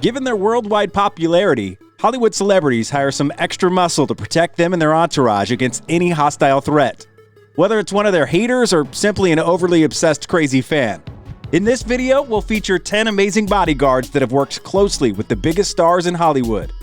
Given their worldwide popularity, Hollywood celebrities hire some extra muscle to protect them and their entourage against any hostile threat, whether it's one of their haters or simply an overly obsessed crazy fan. In this video, we'll feature 10 amazing bodyguards that have worked closely with the biggest stars in Hollywood.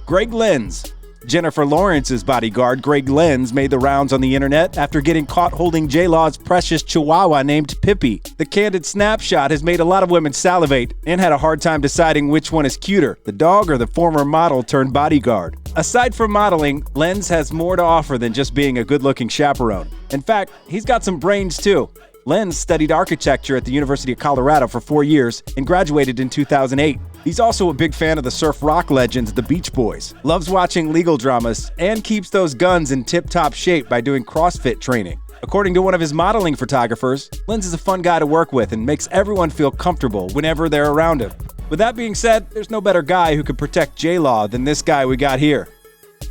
Greg Lenz. Jennifer Lawrence's bodyguard, Greg Lenz, made the rounds on the internet after getting caught holding J-Law's precious chihuahua named Pippi. The candid snapshot has made a lot of women salivate and had a hard time deciding which one is cuter, the dog or the former model turned bodyguard. Aside from modeling, Lenz has more to offer than just being a good-looking chaperone. In fact, he's got some brains too. Lenz studied architecture at the University of Colorado for 4 years and graduated in 2008. He's also a big fan of the surf rock legends, the Beach Boys, loves watching legal dramas, and keeps those guns in tip-top shape by doing CrossFit training. According to one of his modeling photographers, Lenz is a fun guy to work with and makes everyone feel comfortable whenever they're around him. With that being said, there's no better guy who could protect J-Law than this guy we got here,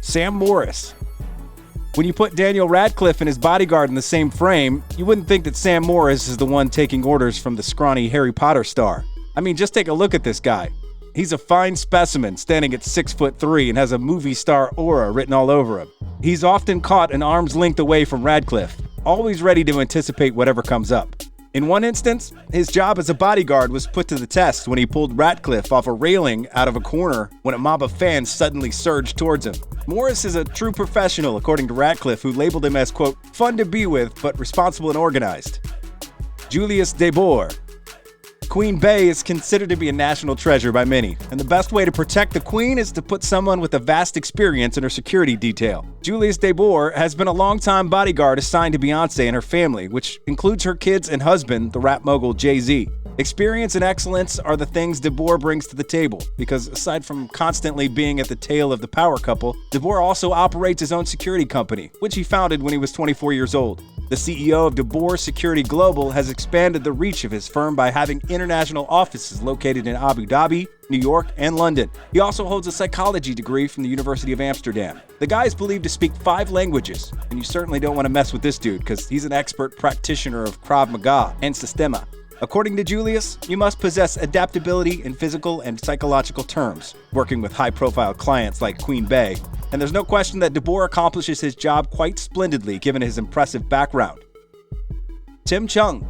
Sam Morris. When you put Daniel Radcliffe and his bodyguard in the same frame, you wouldn't think that Sam Morris is the one taking orders from the scrawny Harry Potter star. I mean, just take a look at this guy. He's a fine specimen, standing at 6'3" and has a movie star aura written all over him. He's often caught an arm's length away from Radcliffe, always ready to anticipate whatever comes up. In one instance, his job as a bodyguard was put to the test when he pulled Radcliffe off a railing out of a corner when a mob of fans suddenly surged towards him. Morris is a true professional, according to Radcliffe, who labeled him as, quote, fun to be with, but responsible and organized. Julius De Boer. Queen Bey is considered to be a national treasure by many, and the best way to protect the Queen is to put someone with a vast experience in her security detail. Julius De Boer has been a longtime bodyguard assigned to Beyoncé and her family, which includes her kids and husband, the rap mogul Jay-Z. Experience and excellence are the things De Boer brings to the table, because aside from constantly being at the tail of the power couple, De Boer also operates his own security company, which he founded when he was 24 years old. The CEO of De Boer Security Global has expanded the reach of his firm by having international offices located in Abu Dhabi, New York, and London. He also holds a psychology degree from the University of Amsterdam. The guy is believed to speak 5 languages, and you certainly don't want to mess with this dude because he's an expert practitioner of Krav Maga and Sistema. According to Julius, you must possess adaptability in physical and psychological terms, working with high-profile clients like Queen Bey, and there's no question that De Boer accomplishes his job quite splendidly given his impressive background. Chung.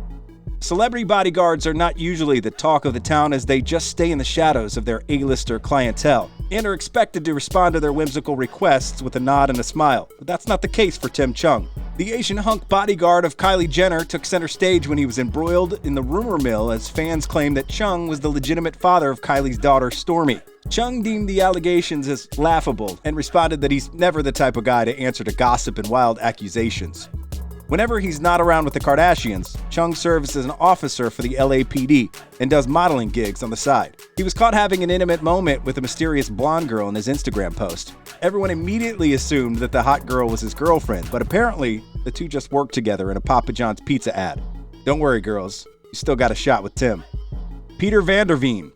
Celebrity bodyguards are not usually the talk of the town as they just stay in the shadows of their A-lister clientele and are expected to respond to their whimsical requests with a nod and a smile, but that's not the case for Chung. The Asian hunk bodyguard of Kylie Jenner took center stage when he was embroiled in the rumor mill as fans claimed that Chung was the legitimate father of Kylie's daughter, Stormi. Chung deemed the allegations as laughable and responded that he's never the type of guy to answer to gossip and wild accusations. Whenever he's not around with the Kardashians, Chung serves as an officer for the LAPD and does modeling gigs on the side. He was caught having an intimate moment with a mysterious blonde girl in his Instagram post. Everyone immediately assumed that the hot girl was his girlfriend, but apparently the two just worked together in a Papa John's pizza ad. Don't worry, girls, you still got a shot with Tim. Peter Vanderveen.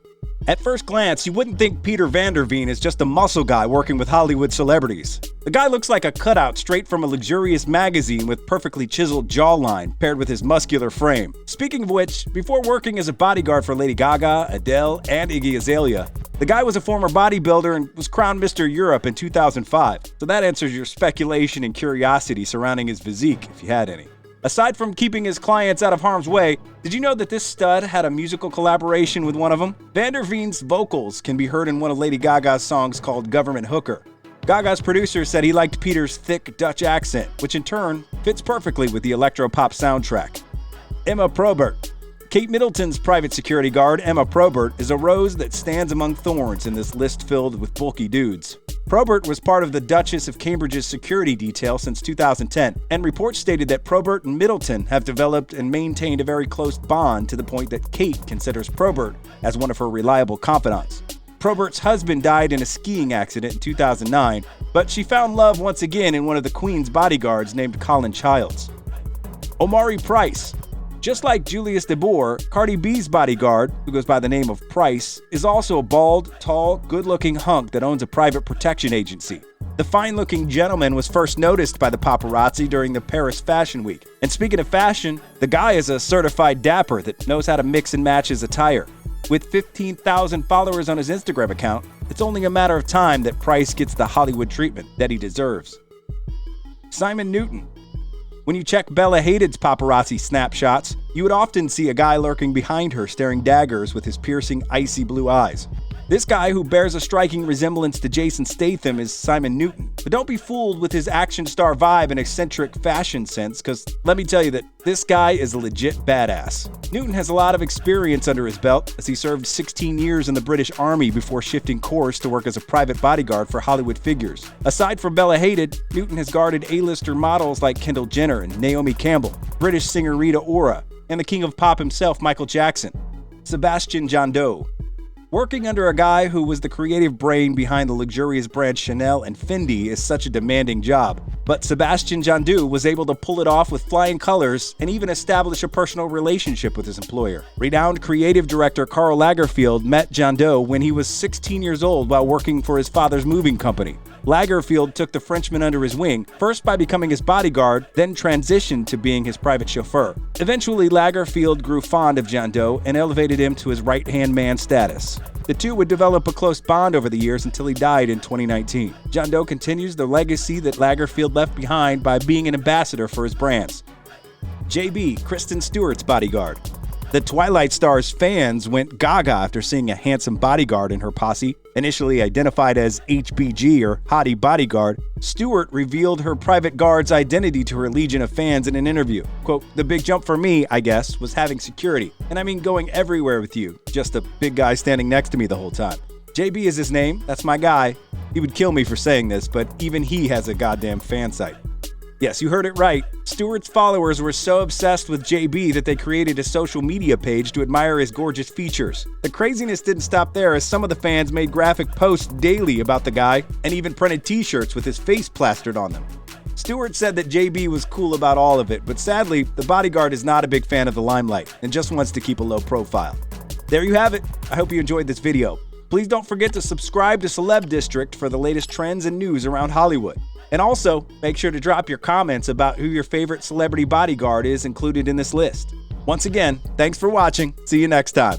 At first glance, you wouldn't think Peter Vanderveen is just a muscle guy working with Hollywood celebrities. The guy looks like a cutout straight from a luxurious magazine with perfectly chiseled jawline paired with his muscular frame. Speaking of which, before working as a bodyguard for Lady Gaga, Adele, and Iggy Azalea, the guy was a former bodybuilder and was crowned Mr. Europe in 2005. So that answers your speculation and curiosity surrounding his physique, if you had any. Aside from keeping his clients out of harm's way, did you know that this stud had a musical collaboration with one of them? Vanderveen's vocals can be heard in one of Lady Gaga's songs called Government Hooker. Gaga's producer said he liked Peter's thick Dutch accent, which in turn fits perfectly with the electro-pop soundtrack. Emma Probert. Kate Middleton's private security guard, Emma Probert, is a rose that stands among thorns in this list filled with bulky dudes. Probert was part of the Duchess of Cambridge's security detail since 2010, and reports stated that Probert and Middleton have developed and maintained a very close bond to the point that Kate considers Probert as one of her reliable confidants. Probert's husband died in a skiing accident in 2009, but she found love once again in one of the Queen's bodyguards named Colin Childs. Olivier Price. Just like Julius De Boer, Cardi B's bodyguard, who goes by the name of Price, is also a bald, tall, good-looking hunk that owns a private protection agency. The fine-looking gentleman was first noticed by the paparazzi during the Paris Fashion Week. And speaking of fashion, the guy is a certified dapper that knows how to mix and match his attire. With 15,000 followers on his Instagram account, it's only a matter of time that Price gets the Hollywood treatment that he deserves. Simon Newton. When you check Bella Hadid's paparazzi snapshots, you would often see a guy lurking behind her staring daggers with his piercing, icy blue eyes. This guy, who bears a striking resemblance to Jason Statham, is Simon Newton. But don't be fooled with his action star vibe and eccentric fashion sense, because let me tell you that this guy is a legit badass. Newton has a lot of experience under his belt, as he served 16 years in the British Army before shifting course to work as a private bodyguard for Hollywood figures. Aside from Bella Hadid, Newton has guarded A-lister models like Kendall Jenner and Naomi Campbell, British singer Rita Ora, and the king of pop himself, Michael Jackson. Sebastian Jandot. Working under a guy who was the creative brain behind the luxurious brands Chanel and Fendi is such a demanding job. But Sebastian Jandot was able to pull it off with flying colors and even establish a personal relationship with his employer. Renowned creative director Karl Lagerfeld met Jandot when he was 16 years old while working for his father's moving company. Lagerfeld took the Frenchman under his wing, first by becoming his bodyguard, then transitioned to being his private chauffeur. Eventually, Lagerfeld grew fond of Jandot and elevated him to his right-hand man status. The two would develop a close bond over the years until he died in 2019. Jandot continues the legacy that Lagerfeld left behind by being an ambassador for his brands. JB, Kristen Stewart's bodyguard. The Twilight star's fans went gaga after seeing a handsome bodyguard in her posse. Initially identified as HBG, or Hottie Bodyguard, Stewart revealed her private guard's identity to her legion of fans in an interview. Quote, "The big jump for me, I guess, was having security. And I mean going everywhere with you. Just a big guy standing next to me the whole time." JB is his name. That's my guy. He would kill me for saying this, but even he has a goddamn fan site. Yes, you heard it right. Stewart's followers were so obsessed with JB that they created a social media page to admire his gorgeous features. The craziness didn't stop there, as some of the fans made graphic posts daily about the guy and even printed t-shirts with his face plastered on them. Stewart said that JB was cool about all of it, but sadly, the bodyguard is not a big fan of the limelight and just wants to keep a low profile. There you have it. I hope you enjoyed this video. Please don't forget to subscribe to Celeb District for the latest trends and news around Hollywood. And also, make sure to drop your comments about who your favorite celebrity bodyguard is included in this list. Once again, thanks for watching. See you next time.